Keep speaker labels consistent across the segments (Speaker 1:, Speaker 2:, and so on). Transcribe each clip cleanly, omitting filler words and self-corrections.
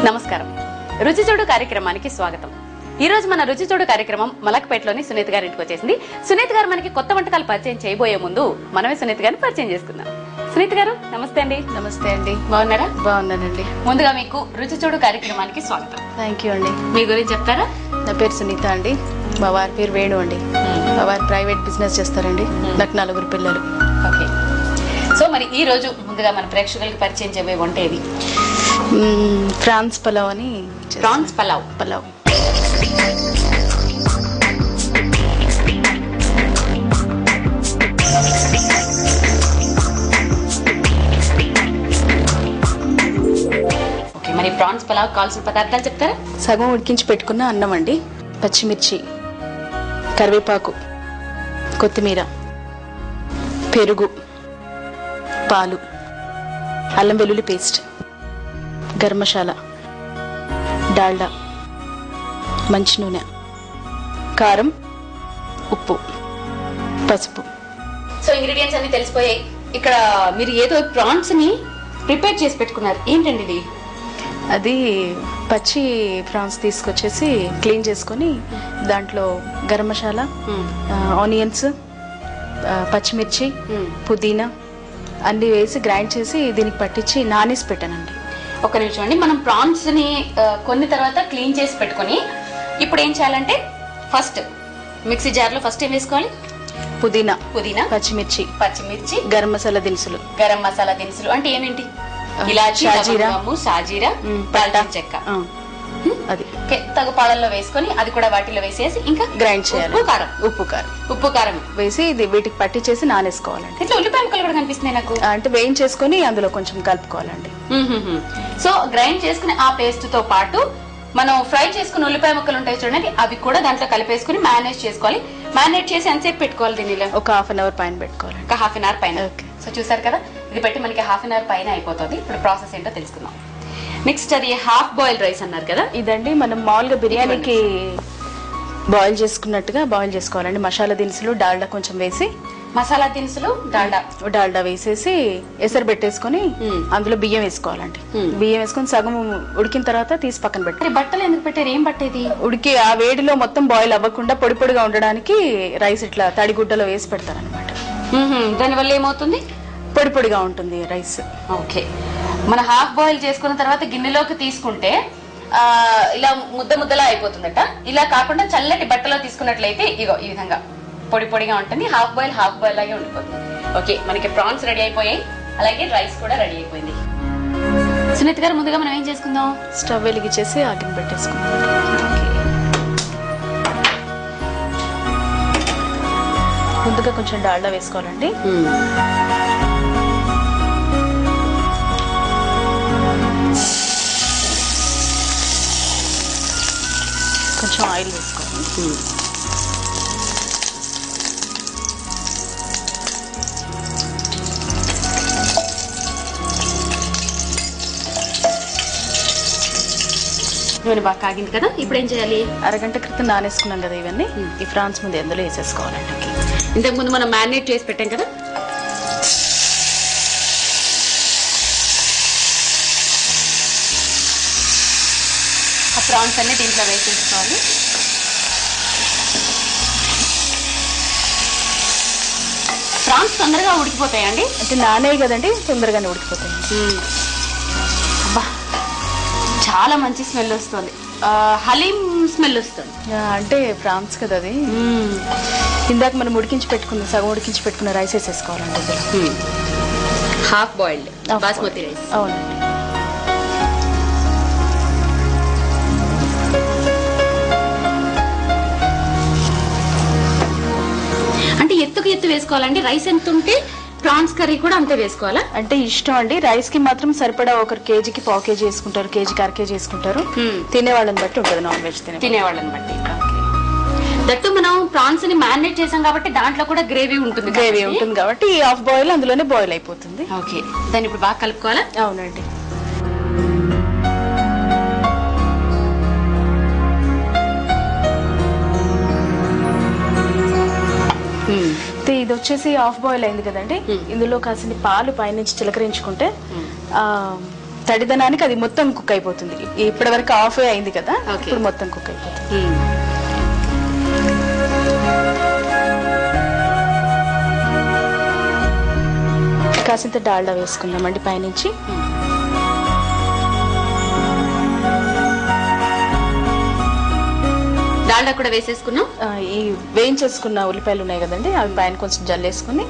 Speaker 1: నమస్కారం. రుచి చూడు కార్యక్రమానికి స్వాగతం. ఈ రోజు మన రుచి చూడు కార్యక్రమం మలక్పేటలోని సునీత గారి ఇంటికి వచ్చేసింది. సునీత గారు మనకి కొత్త వంటకాలు పరిచయం చేయబోయే ముందు మనమే సునీత గారిని పరిచయం చేసుకుందాం. సునీత గారు నమస్తే అండి.
Speaker 2: నమస్తే అండి.
Speaker 1: బాగున్నారా?
Speaker 2: బాగున్నానండి.
Speaker 1: ముందుగా మీకు రుచి చూడు కార్యక్రమానికి స్వాగతం.
Speaker 2: థ్యాంక్ యూ అండి.
Speaker 1: మీ గురించి చెప్తారా?
Speaker 2: నా పేరు సునీత అండి. మా వారి పేరు వేణు అండి. మా వారు ప్రైవేట్ బిజినెస్ చేస్తారండి. నాకు 4 పిల్లలు.
Speaker 1: ఓకే. సో మరి ఈ రోజు ముందుగా మన ప్రేక్షకులకి పరిచయం చేయబోయే వంట ఏది?
Speaker 2: ఫ్రాన్స్ పలావ్ అని.
Speaker 1: ప్రాన్స్ పలావ్.
Speaker 2: పలావ్
Speaker 1: ఓకే, మరి ప్రాన్స్ పలావ్ కావాల్సిన పదార్థాలు చెప్తారా?
Speaker 2: సగం ఉడికించి పెట్టుకున్న అన్నం అండి, పచ్చిమిర్చి, కరివేపాకు, కొత్తిమీర, పెరుగు, పాలు, అల్లం వెల్లుల్లి పేస్ట్, గరం మసాలా, డాల్డా, మంచి నూనె, కారం, ఉప్పు, పసుపు.
Speaker 1: సో ఇంగ్రీడియంట్స్ అన్ని తెలిసిపోయాయి. ఇక్కడ మీరు ఏదో ప్రాన్స్ ని ప్రిపేర్ చేసి పెట్టుకున్నారు, ఏంటండి ఇది?
Speaker 2: అది పచ్చి ప్రాన్స్ తీసుకొచ్చేసి క్లీన్ చేసుకొని దాంట్లో గరం మసాలా, ఆనియన్స్, పచ్చిమిర్చి, పుదీనా అన్ని వేసి గ్రైండ్ చేసి దీనికి పట్టించి నానేసి పెట్టానండి.
Speaker 1: ఒక నిమిషం అండి, మనం ప్రాన్స్ ని కొన్ని తర్వాత క్లీన్ చేసి పెట్టుకొని ఇప్పుడు ఏం చేయాలంటే ఫస్ట్ మిక్సీ జార్ లో ఫస్ట్ ఏం వేసుకోవాలి?
Speaker 2: పుదీనా,
Speaker 1: పచ్చిమిర్చి,
Speaker 2: గరం మసాలా దినుసులు.
Speaker 1: గరం మసాలా దినుసులు అంటే ఏమేంటి? ఇలాచీ, లవంగము, సాజీరా, దాల్చిన చెక్క.
Speaker 2: అది
Speaker 1: తగు పాలల్లో వేసుకొని అది కూడా వాటిలో వేసేసి ఇంకా
Speaker 2: గ్రైండ్ చేయాలి. ఉప్పు కారం వేసి ఇది వీటికి పట్టించేసి నానేసుకోవాలండి.
Speaker 1: ఇట్లా ఉల్లిపాయ ముక్కలు కూడా కనిపిస్తున్నాయి నాకు.
Speaker 2: అంటే వేయించేసుకొని అందులో కొంచెం కలుపుకోవాలండి.
Speaker 1: సో గ్రైండ్ చేసుకుని ఆ పేస్ట్ తో పాటు మనం ఫ్రై చేసుకుని ఉల్లిపాయ ముక్కలు ఉంటాయి చూడండి, అవి కూడా దాంట్లో కలిపేసుకుని మ్యారినేట్ చేసుకోవాలి. మ్యారినేట్ చేసి ఎంతసేపు పెట్టుకోవాలి? దీనిలో
Speaker 2: ఒక ½ అవర్ పైన పెట్టుకోవాలి.
Speaker 1: ఒక ½ అవర్ పైన. సో చూసారు కదా, ఇది పెట్టి మనకి ½ అవర్ పైన అయిపోతుంది. ఇప్పుడు ప్రాసెస్ ఏంటో తెలుసుకుందాం. నెక్స్ట్ అది హాఫ్ బాయిల్ రైస్ అన్నారు కదా,
Speaker 2: ఇదండి మనం మామూలుగా బిర్యానీకి బాయిల్ చేసుకున్నట్టుగా బాయిల్ చేసుకోవాలండి. మసాలా దినుసులు, డాల్డా కొంచెం వేసి,
Speaker 1: మసాలా దినుసులు,
Speaker 2: డాల్డా వేసేసి ఎసరు పెట్టేసుకొని అందులో బియ్యం వేసుకోవాలండి. బియ్యం వేసుకొని సగం ఉడికిన తర్వాత తీసి పక్కన పెట్టాలి.
Speaker 1: బట్టలు ఎందుకు పెట్టారు? ఏం పట్టేది?
Speaker 2: ఉడికి ఆ వేడిలో మొత్తం బాయిల్ అవ్వకుండా పొడి పొడిగా ఉండడానికి రైస్ ఇట్లా తడిగుడ్డలో వేసి పెడతారనమాట.
Speaker 1: దానివల్ల ఏమవుతుంది?
Speaker 2: పొడి పొడిగా ఉంటుంది రైస్.
Speaker 1: ఓకే, మన హాఫ్ బాయిల్ చేసుకున్న తర్వాత గిన్నెలోకి తీసుకుంటే ఇలా ముద్దలా అయిపోతుందట. ఇలా కాకుండా చల్లటి బట్టలో తీసుకున్నట్లయితే ఇగో ఈ విధంగా పొడి పొడిగా ఉంటుంది. హాఫ్ బాయిల్ లాగే ఉండిపోతుంది. ఓకే, మనకి ప్రాన్స్ రెడీ అయిపోయాయి, అలాగే రైస్ కూడా రెడీ అయిపోయింది. సునీత గారు ముందుగా మనం ఏం చేసుకుందాం?
Speaker 2: స్టవ్ వెలిగించేసి ఆగిన పెట్టేసుకుందాం. ముందుగా కొంచెం డాల్డా వేసుకోవాలండి. కొంచెం ఆయిల్ వేసుకోవాలి.
Speaker 1: నూనె బాగా కాగింది కదా, ఇప్పుడు ఏం చేయాలి?
Speaker 2: అరగంట క్రితం నానేసుకున్నాం కదా ఇవన్నీ, ఈ ఫ్రాన్స్ ముందు ఎందులో వేసేసుకోవాలండి.
Speaker 1: ఇంతకు ముందు మనం మ్యారినేట్ చేసి పెట్టాం కదా, ఆ ప్రాన్స్ అన్ని దీంట్లో వేసేసుకోవాలి. ప్రాన్స్ తొందరగా ఉడికిపోతాయండి,
Speaker 2: అంటే నానే కదండి, తొందరగానే ఉడికిపోతాయి.
Speaker 1: అబ్బా, చాలా మంచి స్మెల్ వస్తుంది. హలీం స్మెల్ వస్తుంది.
Speaker 2: అంటే ఫ్రాన్స్ కదా అది. ఇందాక మనం సగం ఉడికించి పెట్టుకున్న రైస్ వేసేసుకోవాలండి ఇందులో.
Speaker 1: Half boiled basmati rice.
Speaker 2: అవునండి.
Speaker 1: అంటే ఎత్తు వేసుకోవాలండి. రైస్ ఎంత ఉంటే ప్రాన్స్ కర్రీ కూడా అంతే వేసుకోవాలా?
Speaker 2: అంటే ఇష్టం అండి. రైస్ కి మాత్రం సరిపడా ఒకరు కేజీకి ½ కేజీ వేసుకుంటారు, కేజీకి అర కేజీ వేసుకుంటారు. తినేవాళ్ళని బట్టి ఉంటుంది, నాన్ వెజ్
Speaker 1: తినేవాళ్ళని బట్టి. దట్టు మనం ప్రాన్స్ ని మ్యారినేట్ చేసాం కాబట్టి దాంట్లో కూడా గ్రేవీ ఉంటుంది
Speaker 2: కాబట్టి హాఫ్ బాయిల్ అందులోనే బాయిల్ అయిపోతుంది.
Speaker 1: ఓకే, దాన్ని ఇప్పుడు బాగా కలుపుకోవాలా?
Speaker 2: అవునండి. ఇది వచ్చేసి హాఫ్ బాయిల్ అయింది కదండి, ఇందులో కాసిన పాలు పైనుంచి చిలకరించుకుంటే తడిదనానికి అది మొత్తం కుక్ అయిపోతుంది. ఇప్పటి వరకు హాఫ్ అయింది కదా, ఇప్పుడు మొత్తం కుక్ అయిపోతుంది. కాసింత డాల్డా వేసుకుందామండి పైనుంచి.
Speaker 1: డాల్డా కూడా వేసేసుకున్నాం.
Speaker 2: ఈ వేయించేసుకున్న ఉల్లిపాయలు ఉన్నాయి కదండి, అవి పైన కొంచెం జల్లేసుకుని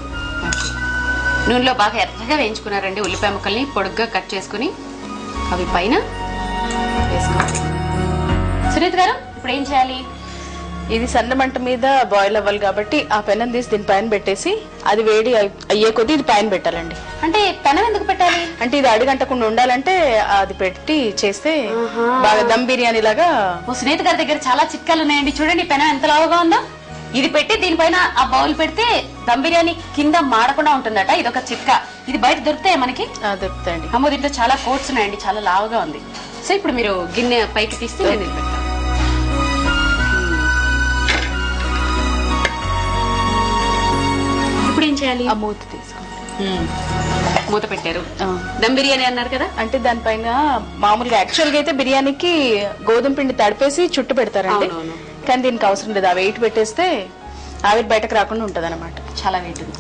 Speaker 1: నూనెలో బాగా ఎర్రగా వేయించుకున్నారండి. ఉల్లిపాయ ముక్కల్ని పొడుగ్గా కట్ చేసుకుని అవి పైన వేసుకోవాలి. సునీత గారు ఇప్పుడు ఏం చేయాలి?
Speaker 2: ఇది సన్న మంట మీద బాయిల్ అవ్వాలి కాబట్టి ఆ పెనం తీసి దీని పైన పెట్టేసి అది వేడి అయ్యే కొద్దీ ఇది పైన పెట్టాలండి.
Speaker 1: అంటే పెనం ఎందుకు పెట్టాలి
Speaker 2: అంటే ఇది అడుగంటకుండా ఉండాలంటే అది పెట్టి చేస్తే బాగా దమ్ బిర్యానీ లాగా.
Speaker 1: సునీత గారి దగ్గర చాలా చిట్కాలు ఉన్నాయండి. చూడండి పెనం ఎంత లావుగా ఉందో. ఇది పెట్టి దీనిపైన ఆ బౌల్ పెడితే దమ్ బిర్యానీ కింద మాడకుండా ఉంటుందట. ఇది ఒక చిట్కా. ఇది బయట దొరుకుతాయి మనకి?
Speaker 2: దొరుకుతాయండి.
Speaker 1: అమ్మో దీంట్లో చాలా కోట్స్ ఉన్నాయండి, చాలా లావుగా ఉంది. సో ఇప్పుడు మీరు గిన్నె పైకి తీస్తే నేను ఇది పెడతాను. ఇప్పుడు ఏం చేయాలి?
Speaker 2: ఆ మూత తీసుకోండి.
Speaker 1: మూత పెట్టారు. దమ్ బిర్యానీ అన్నారు కదా,
Speaker 2: అంటే దానిపైన మామూలుగా యాక్చువల్ గా అయితే బిర్యానీకి గోధుమ పిండి తడిపేసి చుట్టు పెడతారండి. కానీ దీనికి అవసరం లేదు. ఆ వెయిట్ పెట్టేస్తే ఆవిరి బయటకు రాకుండా ఉంటది అనమాట.
Speaker 1: చాలా వెయిట్ ఉంది.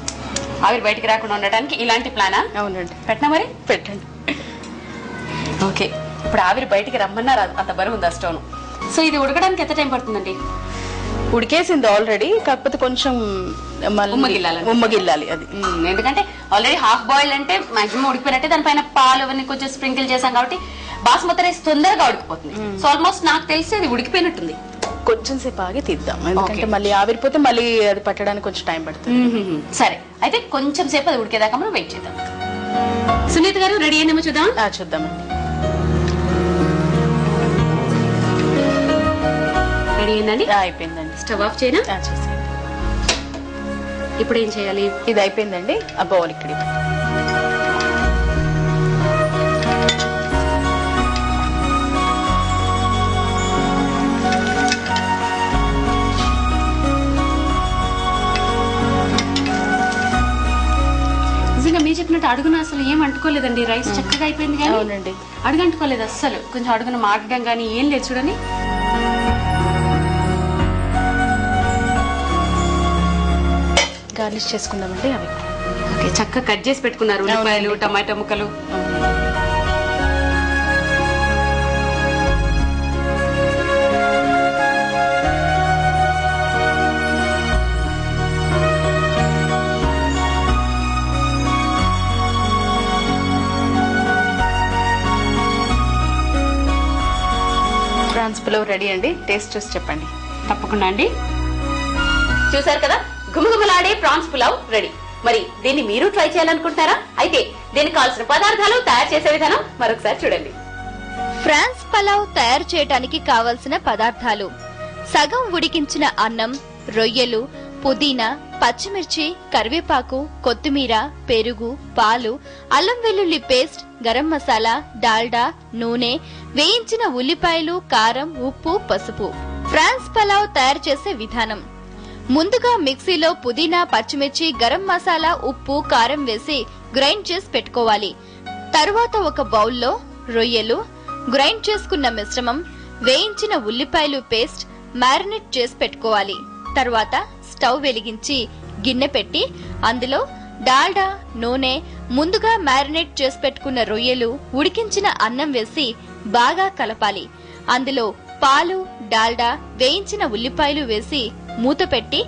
Speaker 1: ఆవిరి బయటకు రాకుండా ఉండటానికి ఇలాంటి ప్లానా?
Speaker 2: అవునండి.
Speaker 1: పెట్టినా మరి
Speaker 2: పెట్టండి.
Speaker 1: ఓకే, ఇప్పుడు ఆవిరి బయటికి రమ్మన్నారు. అంత బరువు ఉంది ఆ స్టోన్. సో ఇది ఉడకడానికి ఎంత టైం పడుతుందండి?
Speaker 2: ఉడికేసింది ఆల్రెడీ, కాకపోతే కొంచెం ఉమ్మగిల్లాలి అది.
Speaker 1: ఎందుకంటే ఆల్రెడీ హాఫ్ బాయిల్ అంటే మాక్సిమం ఉడికిపోయినట్టే. దానిపైన పాలు అవన్నీ కొంచెం స్ప్రింకిల్ చేసాం కాబట్టి బాస్మతి రైస్ తొందరగా ఉడికిపోతుంది. సో ఆల్మోస్ట్ నాకు తెలిసి అది ఉడికిపోయినట్టుంది.
Speaker 2: కొంచెం సేపు ఆగి తీద్దాం, ఎందుకంటే మళ్ళీ ఆవిరిపోతే మళ్ళీ అది పట్టడానికి కొంచెం టైం పడుతుంది.
Speaker 1: సరే, అయితే కొంచెం సేపు అది ఉడికేదాకా మనం వెయిట్ చేద్దాం. సునీత గారు రెడీ అయిందేమో చూద్దాం.
Speaker 2: చూద్దామండి.
Speaker 1: రెడీ అయిందండి?
Speaker 2: అయిపోయిందండి.
Speaker 1: స్టవ్ ఆఫ్ చేయనా?
Speaker 2: చేసేయండి.
Speaker 1: ఇప్పుడు ఏం చేయాలి?
Speaker 2: ఇది అయిపోయిందండి. ఆ బౌల్ ఇక్కడ
Speaker 1: నిజంగా మీరు చెప్పినట్టు అడుగున అసలు ఏం అంటుకోలేదండి. రైస్ చక్కగా అయిపోయింది కానీ
Speaker 2: అవునండి
Speaker 1: అడుగు అంటుకోలేదు అస్సలు. కొంచెం అడుగున మాడడం కానీ ఏం లేదు చూడండి.
Speaker 2: గార్నిష్ చేసుకుందామండి అవి.
Speaker 1: ఓకే, చక్కగా కట్ చేసి పెట్టుకున్నారు ఉల్లిపాయలు, టమాటా ముక్కలు.
Speaker 2: ప్రాన్స్ పులావ్ రెడీ అండి. టేస్ట్ చూసి చెప్పండి.
Speaker 1: తప్పకుండా అండి. చూసారు కదా, గుమగుమలాడే ప్రాన్స్ పులావ్ రెడీ. మరి దీన్ని మీరు ట్రై చేయాలనుకుంటున్నారా? అయితే దీనికి కావాల్సిన పదార్థాలు, తయారు చేసే విధానం మరొకసారి చూడండి.
Speaker 3: ఫ్రాన్స్ పలావ్ తయారు చేయడానికి కావలసిన పదార్థాలు: సగం ఉడికించిన అన్నం, రొయ్యలు, పుదీనా, పచ్చిమిర్చి, కరివేపాకు, కొత్తిమీర, పెరుగు, పాలు, అల్లం వెల్లుల్లి పేస్ట్, గరం మసాలా, డాల్డా, నూనె, వేయించిన ఉల్లిపాయలు, కారం, ఉప్పు, పసుపు. ఫ్రాన్స్ పలావ్ తయారు చేసే విధానం: ముందుగా మిక్సీలో పుదీనా, పచ్చిమిర్చి, గరం మసాలా, ఉప్పు, కారం వేసి గ్రైండ్ చేసి పెట్టుకోవాలి. తరువాత ఒక బౌల్లో రొయ్యలు, గ్రైండ్ చేసుకున్న మిశ్రమం, వేయించిన ఉల్లిపాయలు పేస్ట్, మ్యారినేట్ చేసి పెట్టుకోవాలి. తర్వాత స్టవ్ వెలిగించి గిన్నె పెట్టి అందులో డాల్డా, నూనె, ముందుగా మ్యారినేట్ చేసి పెట్టుకున్న రొయ్యలు, ఉడికించిన అన్నం వేసి బాగా కలపాలి. అందులో పాలు, డాల్డా, వేయించిన ఉల్లిపాయలు వేసి మూత పెట్టి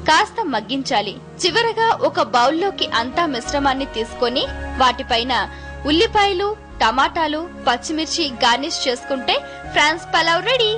Speaker 3: కాస్త మగ్గించాలి. చివరగా ఒక బౌల్లోకి అంతా మిశ్రమాన్ని తీసుకొని వాటిపైన ఉల్లిపాయలు, టమాటాలు, పచ్చిమిర్చి గార్నిష్ చేసుకుంటే ఫ్రాన్స్ పలావ్ రెడీ.